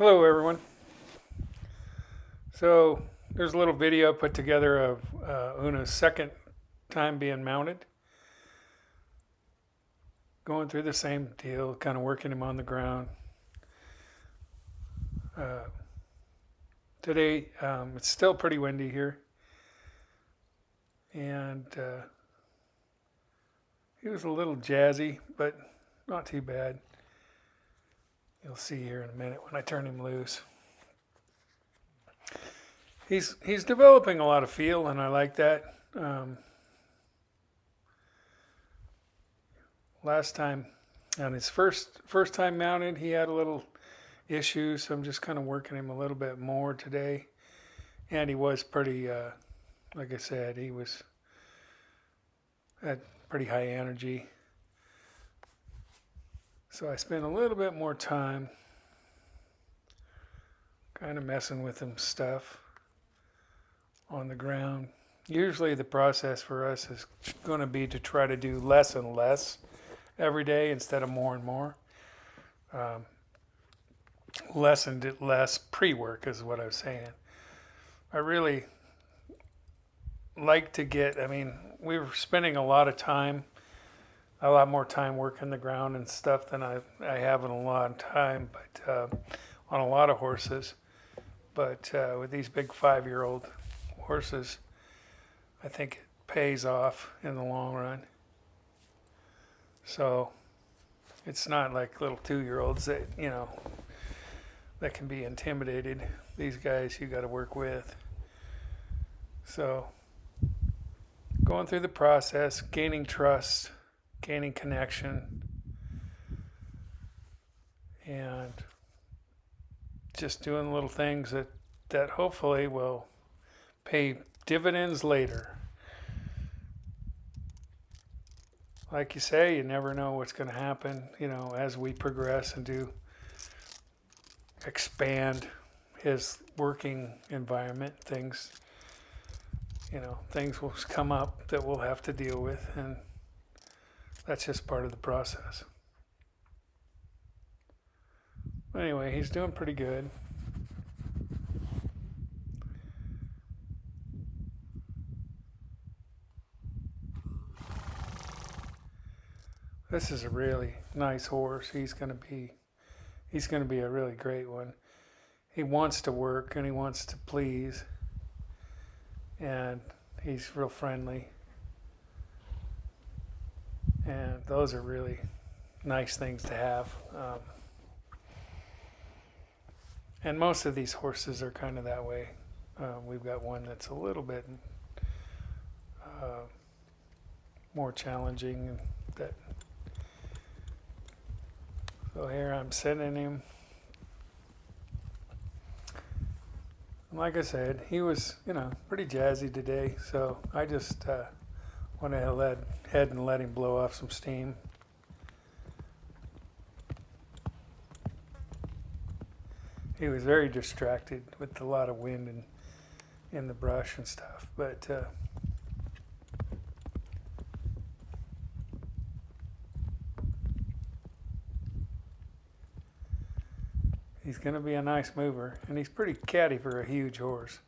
Hello everyone. So there's a little video put together of Una's second time being mounted. Going through the same deal, kind of working him on the ground. Uh, Today it's still pretty windy here. And he was a little jazzy, but not too bad. You'll see here in a minute when I turn him loose. He's developing a lot of feel, and I like that. Last time, on his first time mounted, he had a little issue, so I'm just kind of working him a little bit more today. And he was pretty, like I said, he was at pretty high energy. So I spent a little bit more time kind of messing with him stuff on the ground. Usually the process for us is going to be to try to do less and less every day instead of more and more. Less and less pre-work is what I was saying. I really like to get, we were spending a lot more time working the ground and stuff than I have in a long time, but on a lot of horses. But with these big 5-year-old horses, I think it pays off in the long run. So it's not like little 2-year-olds that, that can be intimidated. These guys you got to work with. So going through the process, gaining trust, gaining connection, and just doing little things that hopefully will pay dividends later. Like you say, you never know what's going to happen, as we progress and do expand his working environment. Things will come up that we'll have to deal with, and that's just part of the process. Anyway, he's doing pretty good. This is a really nice horse. He's going to be a really great one. He wants to work and he wants to please, and he's real friendly. And those are really nice things to have. And most of these horses are kind of that way. We've got one that's a little bit more challenging. So here I'm sending him. And like I said, he was, pretty jazzy today. So I just went ahead and let him blow off some steam. He was very distracted with a lot of wind and in the brush and stuff, but he's going to be a nice mover, and he's pretty catty for a huge horse.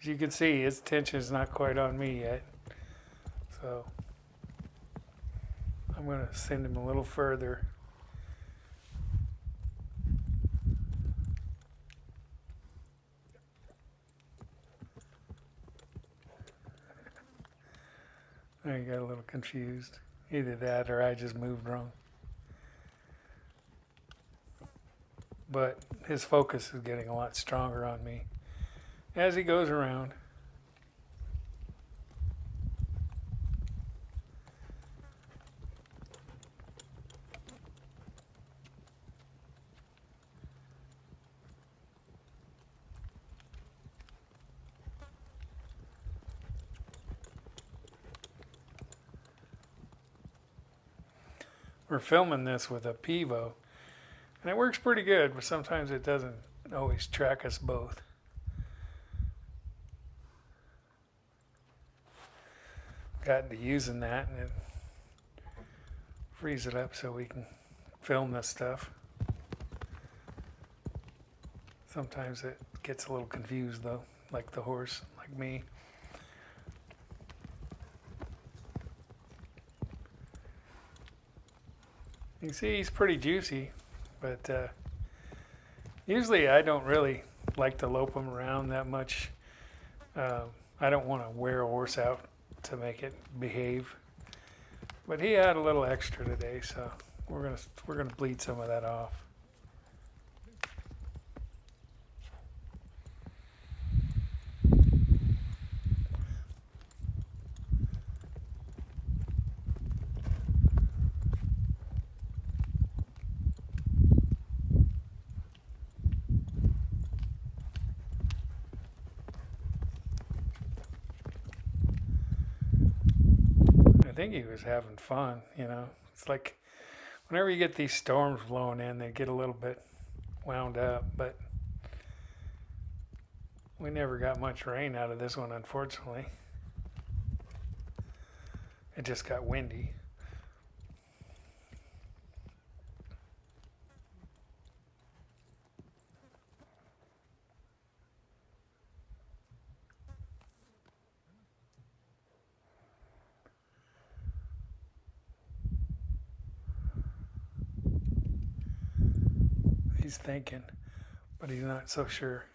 As you can see, his attention is not quite on me yet. So I'm going to send him a little further. I got a little confused. Either that or I just moved wrong. But his focus is getting a lot stronger on me as he goes around. We're filming this with a Pivo, And it works pretty good, but sometimes it doesn't always track us both. Got into using that, and it frees it up so we can film this stuff. Sometimes it gets a little confused though, like the horse, like me. You can see he's pretty juicy, but usually I don't really like to lope him around that much. I don't want to wear a horse out to make it behave. But he had a little extra today, so we're gonna bleed some of that off. I think he was having fun, you know. It's like whenever you get these storms blowing in, they get a little bit wound up, but we never got much rain out of this one, unfortunately. It just got windy. He's thinking, but he's not so sure.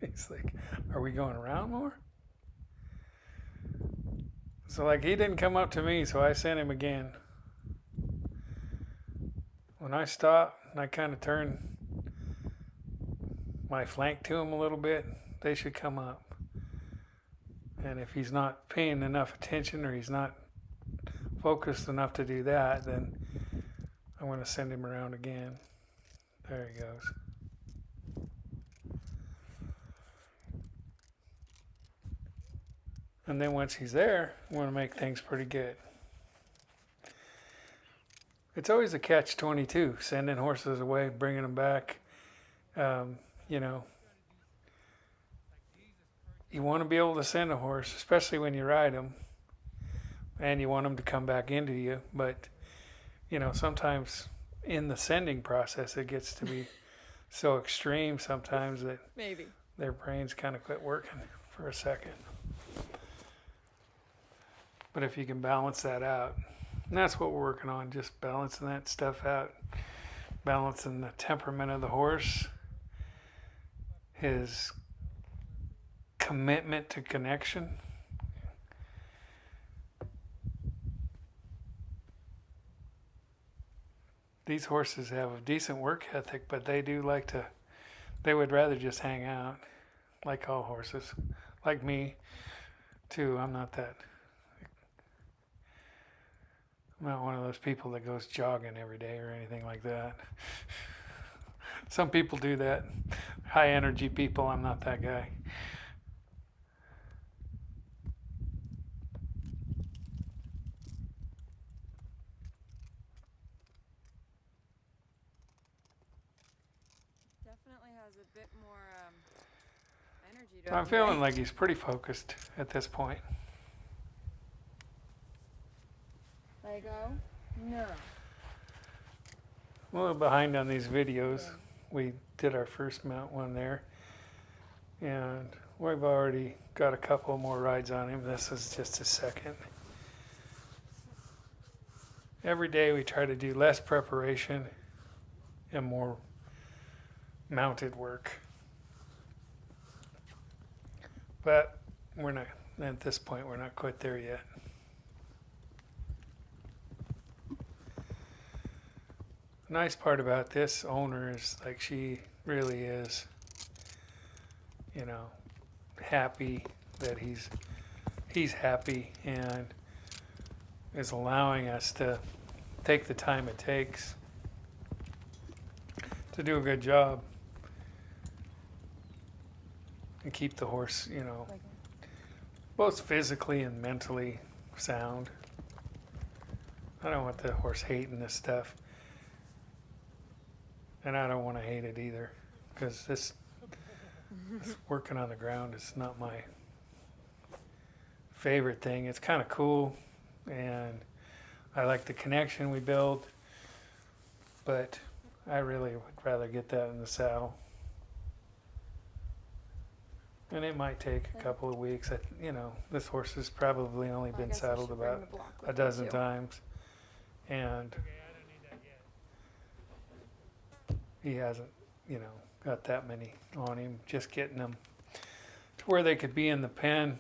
He's like, are we going around more? So like he didn't come up to me, so I sent him again. When I stopped and I kind of turned my flank to him a little bit, they should come up. And if he's not paying enough attention or he's not focused enough to do that, then I'm going to send him around again. There he goes. And then once he's there, I want to make things pretty good. It's always a catch-22, sending horses away, bringing them back. You know, you want to be able to send a horse, especially when you ride them, and you want them to come back into you. But, you know, sometimes in the sending process, it gets to be so extreme sometimes that Maybe. their brains kind of quit working for a second. But if you can balance that out, and that's what we're working on, just balancing that stuff out, balancing the temperament of the horse, his commitment to connection. These horses have a decent work ethic, but they do like to, they would rather just hang out, like all horses. Like me, too. I'm not one of those people that goes jogging every day or anything like that. Some people do that. High energy people, I'm not that guy. Definitely has a bit more energy to I'm him feeling today. like he's pretty focused at this point. Let go? No. I'm a little behind on these videos. We did our first mount one there, and we've already got a couple more rides on him. This is just a second. Every day we try to do less preparation and more mounted work. But we're not, at this point, we're not quite there yet. The nice part about this owner is like she really is, you know, happy that he's happy and is allowing us to take the time it takes to do a good job and keep the horse, you know, both physically and mentally sound. I don't want the horse hating this stuff. and I don't want to hate it either, because this working on the ground is not my favorite thing. It's kind of cool, and I like the connection we build, but I really would rather get that in the saddle. And it might take a couple of weeks. This horse has probably only I been guess I saddled should bring about the block with a me, dozen too. times, and he hasn't, got that many on him. Just getting them to where they could be in the pen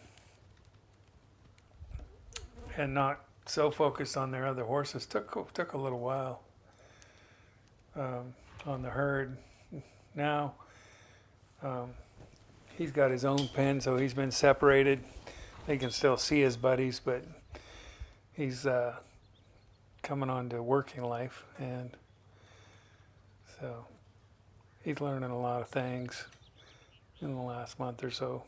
and not so focused on their other horses took a little while on the herd. Now he's got his own pen, so he's been separated. They can still see his buddies, but he's coming on to working life, and so he's learning a lot of things in the last month or so.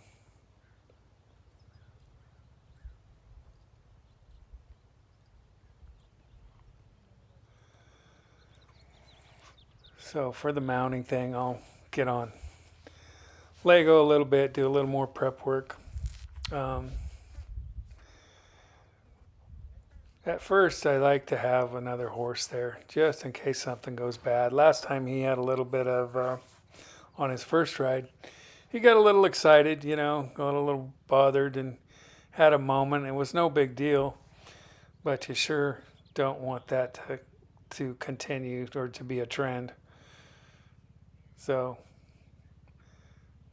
So for the mounting thing, I'll get on Lego a little bit, do a little more prep work. At first, I like to have another horse there just in case something goes bad. Last time he had a little bit of, on his first ride, he got a little excited, got a little bothered and had a moment. It was no big deal, but you sure don't want that to continue or to be a trend. So,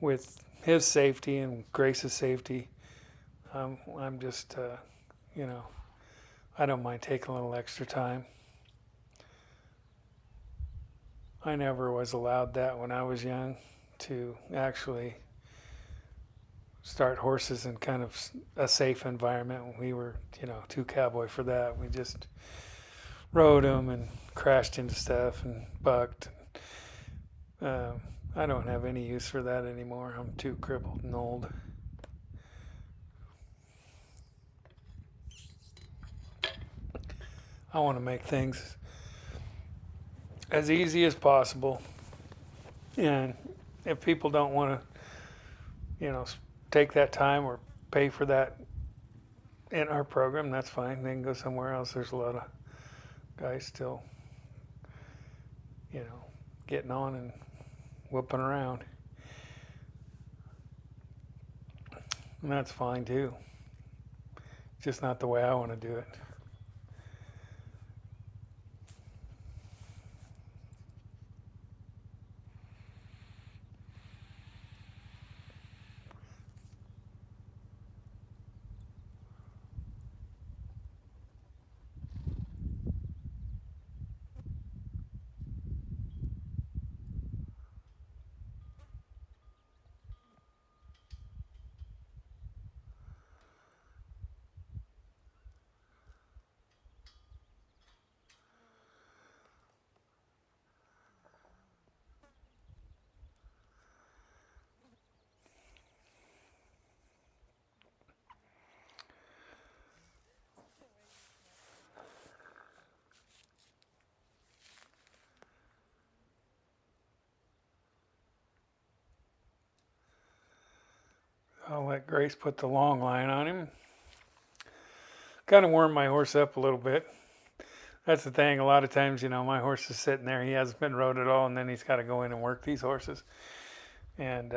with his safety and Grace's safety, I'm just, I don't mind taking a little extra time. I never was allowed that when I was young, to actually start horses in kind of a safe environment. We were, too cowboy for that. We just rode them and crashed into stuff and bucked. I don't have any use for that anymore. I'm too crippled and old. I want to make things as easy as possible. And if people don't want to, take that time or pay for that in our program, that's fine. They can go somewhere else. There's a lot of guys still, getting on and whooping around. And that's fine too. Just not the way I want to do it. I'll let Grace put the long line on him. Kind of warm my horse up a little bit. That's the thing. A lot of times, my horse is sitting there. He hasn't been rode at all, and then he's got to go in and work these horses. And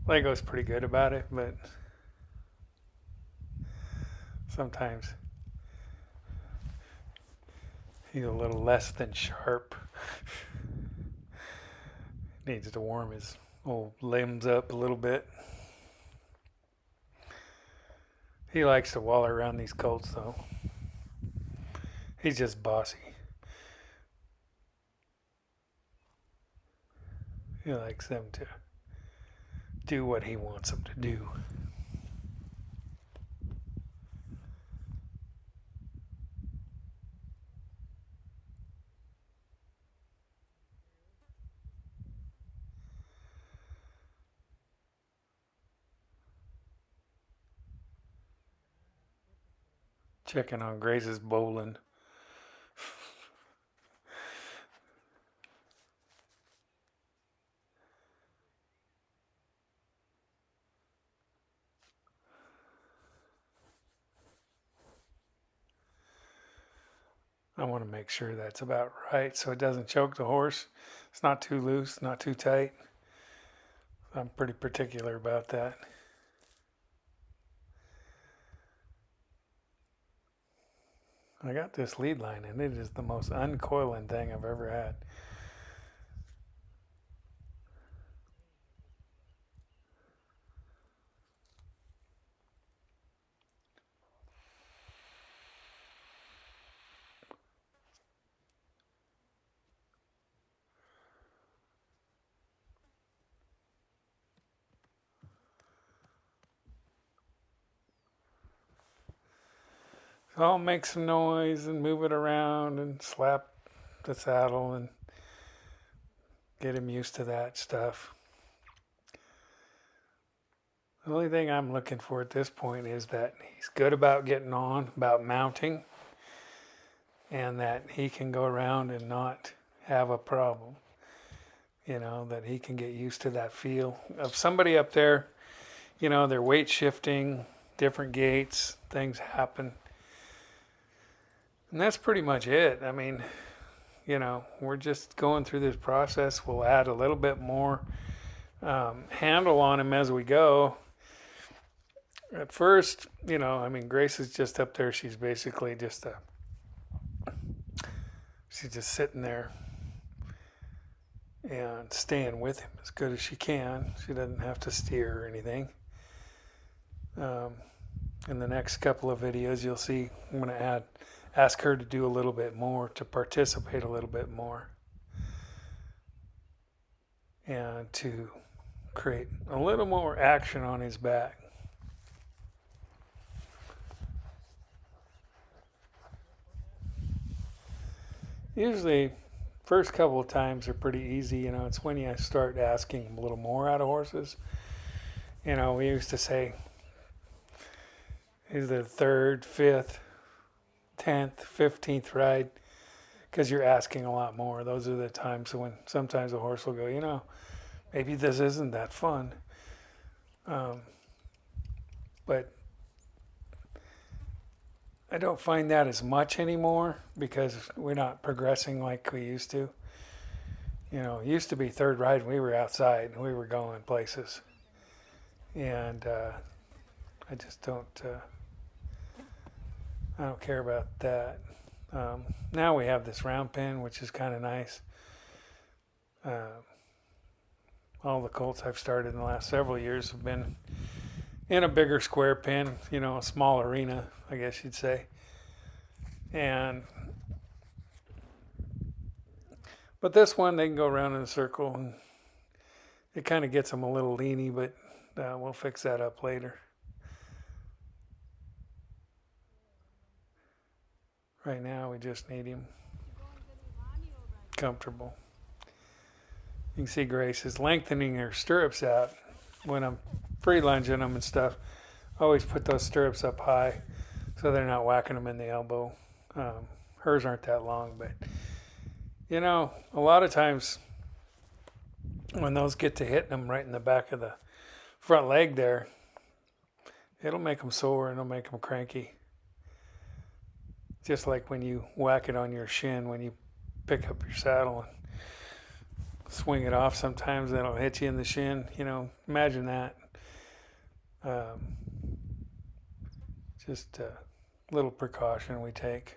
Lego's pretty good about it, but sometimes he's a little less than sharp. Needs to warm his old limbs up a little bit. He likes to waller around these colts, though. He's just bossy. He likes them to do what he wants them to do. Checking on Grace's bowling. I want to make sure that's about right so it doesn't choke the horse. It's not too loose, not too tight. I'm pretty particular about that. I got this lead line and it is the most uncoiling thing I've ever had. So I'll make some noise and move it around and slap the saddle and get him used to that stuff. The only thing I'm looking for at this point is that he's good about getting on, about mounting, and that he can go around and not have a problem. You know, that he can get used to that feel of somebody up there. You know, they're weight shifting, different gaits, things happen. And that's pretty much it. I mean, you know, we're just going through this process. We'll add a little bit more handle on him as we go. At first, you know, I mean, Grace is just up there. She's basically just she's just sitting there and staying with him as good as she can. She doesn't have to steer or anything. In the next couple of videos, you'll see I'm going to ask her to do a little bit more, to participate a little bit more, and to create a little more action on his back. Usually, first couple of times are pretty easy. You know, it's when you start asking a little more out of horses. You know, we used to say, is the third, fifth, 10th, 15th ride, because you're asking a lot more. Those are the times when sometimes a horse will go, you know, maybe this isn't that fun. But I don't find that as much anymore because we're not progressing like we used to. You know, it used to be third ride and we were outside and we were going places. And I just don't care about that. Now we have this round pen, which is kind of nice. All the colts I've started in the last several years have been in a bigger square pen, you know, a small arena, I guess you'd say. But this one, they can go around in a circle, and it kind of gets them a little leany, but we'll fix that up later. Right now, we just need him comfortable. You can see Grace is lengthening her stirrups out when I'm free lunging them and stuff. I always put those stirrups up high so they're not whacking them in the elbow. Hers aren't that long, but you know, a lot of times when those get to hitting them right in the back of the front leg there, it'll make them sore and it'll make them cranky. Just like when you whack it on your shin when you pick up your saddle and swing it off, sometimes that'll hit you in the shin. You know, imagine that. Just a little precaution we take.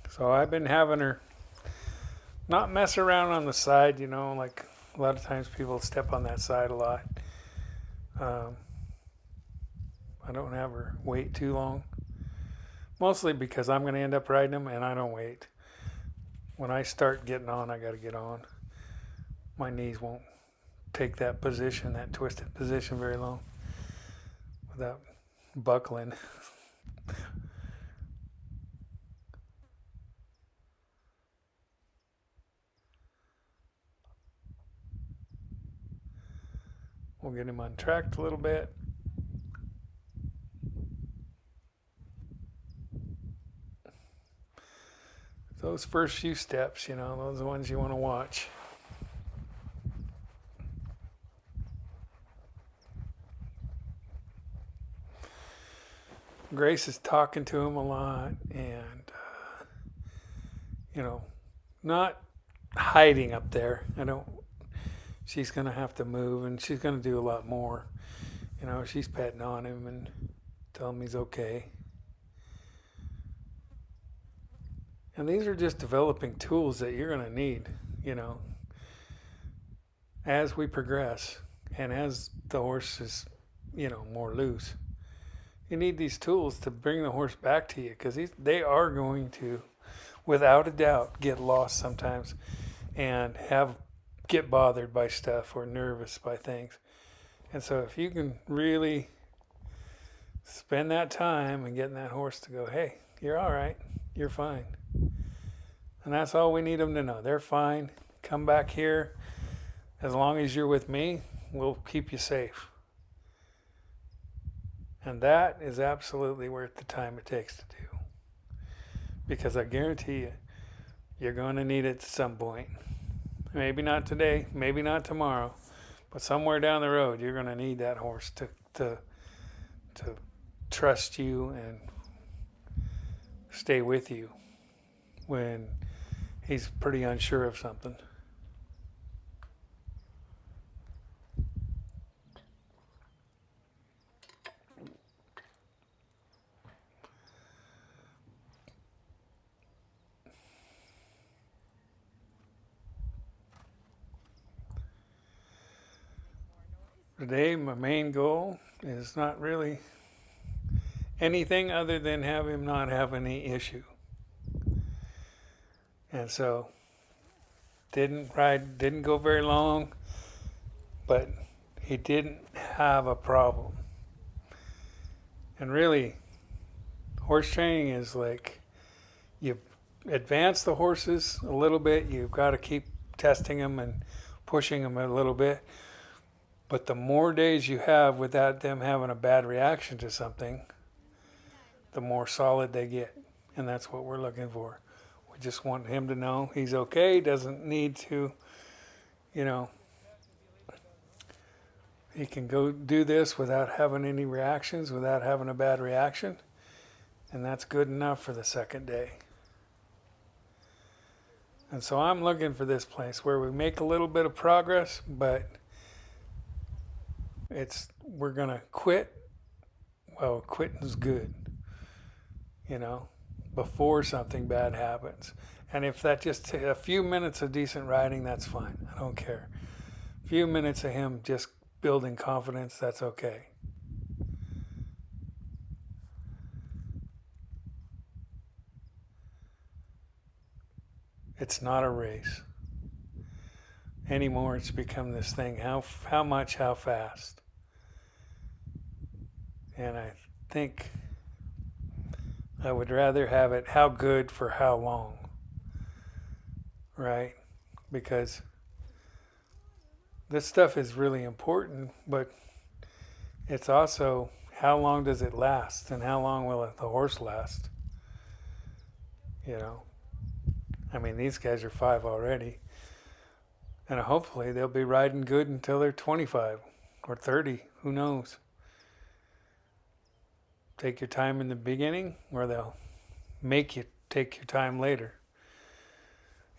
So I've been having her not mess around on the side, you know, like a lot of times people step on that side a lot. I don't have her wait too long, mostly because I'm going to end up riding them and I don't wait. when I start getting on, I got to get on. My knees won't take that position, that twisted position, very long without buckling. We'll get him untracked a little bit. Those first few steps, those are the ones you want to watch. Grace is talking to him a lot and, not hiding up there. She's going to have to move and she's going to do a lot more. She's petting on him and telling him he's okay. And these are just developing tools that you're going to need, as we progress and as the horse is, more loose. You need these tools to bring the horse back to you because they are going to, without a doubt, get lost sometimes and get bothered by stuff or nervous by things. And so if you can really spend that time and getting that horse to go, hey, you're all right, you're fine. And that's all we need them to know. They're fine. Come back here. As long as you're with me, we'll keep you safe. And that is absolutely worth the time it takes to do. Because I guarantee you, you're going to need it at some point. Maybe not today, maybe not tomorrow, but somewhere down the road, you're going to need that horse to trust you and stay with you when he's pretty unsure of something. Today, my main goal is not really anything other than have him not have any issue. And so, didn't go very long, but he didn't have a problem. And really, horse training is like you advance the horses a little bit, you've got to keep testing them and pushing them a little bit. But the more days you have without them having a bad reaction to something, the more solid they get. And that's what we're looking for. We just want him to know he's okay, doesn't need to, he can go do this without having any reactions, without having a bad reaction. And that's good enough for the second day. And so I'm looking for this place where we make a little bit of progress, but we're going to quit. Well, quitting's good, before something bad happens. And if that just a few minutes of decent riding, that's fine. I don't care. A few minutes of him just building confidence, that's okay. It's not a race. Anymore, it's become this thing, how much, how fast. And I think I would rather have it how good for how long, right? Because this stuff is really important, but it's also how long does it last and how long will the horse last? I mean, these guys are 5 already. And hopefully they'll be riding good until they're 25 or 30. Who knows? Take your time in the beginning, or they'll make you take your time later.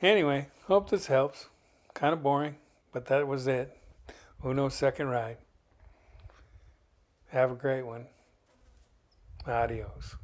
Anyway, hope this helps. Kind of boring, but that was it. Uno's second ride. Have a great one. Adios.